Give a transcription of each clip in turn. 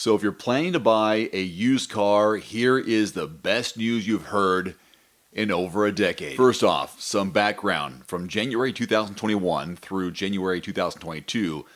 So if you're planning to buy a used car, here is the best news you've heard in over a decade. First off, some background. From January 2021 through January 2022,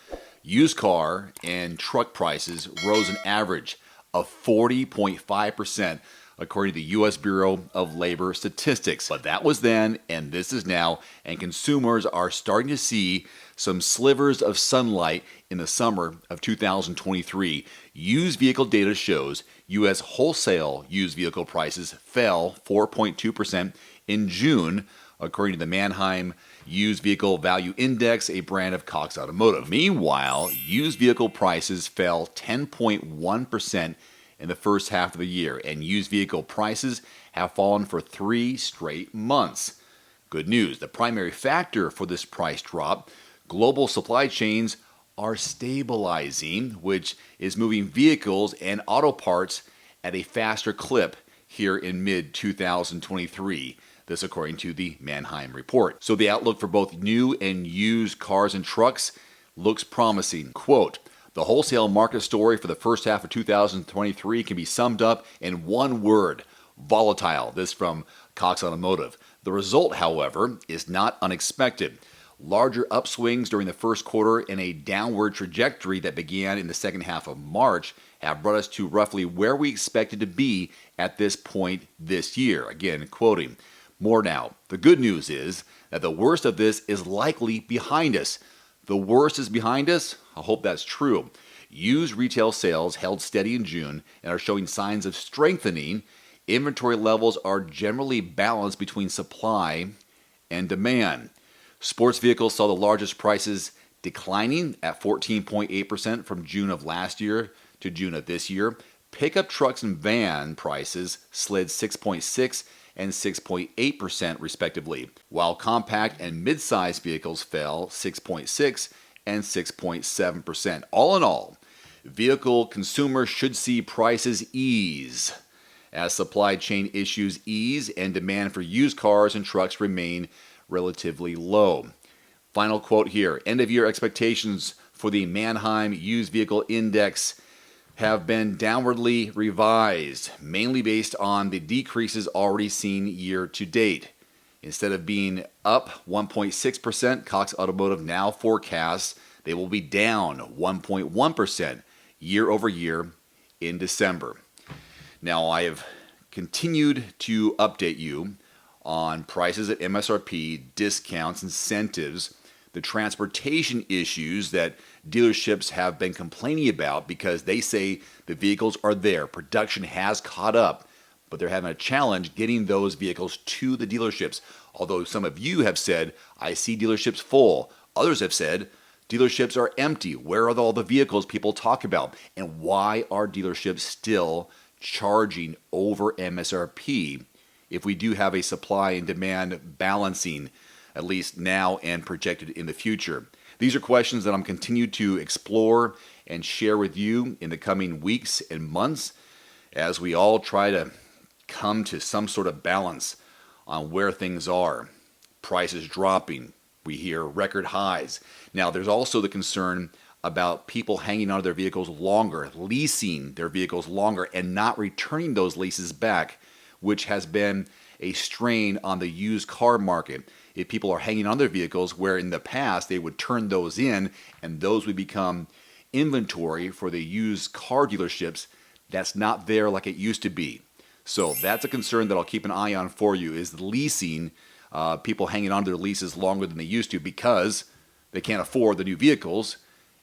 used car and truck prices rose an average of 40.5%, according to the U.S. Bureau of Labor Statistics. But that was then, and this is now, and consumers are starting to see some slivers of sunlight in the summer of 2023. Used vehicle data shows U.S. wholesale used vehicle prices fell 4.2% in June, according to the Manheim Used Vehicle Value Index, a brand of Cox Automotive. Meanwhile, used vehicle prices fell 10.1% in the first half of the year, and used vehicle prices have fallen for 3 straight months. Good news, the primary factor for this price drop, global supply chains are stabilizing, which is moving vehicles and auto parts at a faster clip here in mid-2023. This according to the Manheim report. So the outlook for both new and used cars and trucks looks promising. Quote, the wholesale market story for the first half of 2023 can be summed up in one word, volatile. This from Cox Automotive. The result, however, is not unexpected. Larger upswings during the first quarter and a downward trajectory that began in the second half of March have brought us to roughly where we expected to be at this point this year. Again, quoting, more now. The good news is that the worst of this is likely behind us. The worst is behind us? I hope that's true. Used retail sales held steady in June and are showing signs of strengthening. Inventory levels are generally balanced between supply and demand. Sports vehicles saw the largest prices declining at 14.8% from June of last year to June of this year. Pickup trucks and van prices slid 6.6% and 6.8% respectively, while compact and mid-size vehicles fell 6.6% and 6.7%. All in all, vehicle consumers should see prices ease as supply chain issues ease and demand for used cars and trucks remain relatively low. Final quote here, end-of-year expectations for the Manheim Used Vehicle Index have been downwardly revised, mainly based on the decreases already seen year to date. Instead of being up 1.6%, Cox Automotive now forecasts they will be down 1.1% year over year in December. Now, I have continued to update you on prices at MSRP, discounts, incentives, the transportation issues that dealerships have been complaining about because they say the vehicles are there. Production has caught up, but they're having a challenge getting those vehicles to the dealerships. Although some of you have said, I see dealerships full. Others have said, dealerships are empty. Where are all the vehicles people talk about? And why are dealerships still charging over MSRP if we do have a supply and demand balancing, at least now and projected in the future? These are questions that I'm continuing to explore and share with you in the coming weeks and months as we all try to come to some sort of balance on where things are. Prices dropping. We hear record highs. Now, there's also the concern about people hanging on to their vehicles longer, leasing their vehicles longer, and not returning those leases back, which has been a strain on the used car market. If people are hanging on their vehicles, where in the past they would turn those in and those would become inventory for the used car dealerships, that's not there like it used to be. So that's a concern that I'll keep an eye on for you, is leasing, people hanging on to their leases longer than they used to because they can't afford the new vehicles.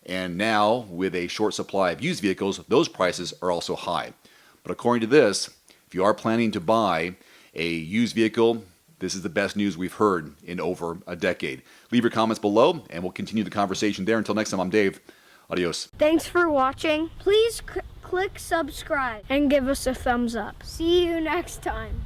And now, with a short supply of used vehicles, those prices are also high. But according to this, if you are planning to buy a used vehicle, this is the best news we've heard in over a decade. Leave your comments below, and we'll continue the conversation there. Until next time, I'm Dave. Adios. Thanks for watching. Please click subscribe and give us a thumbs up. See you next time.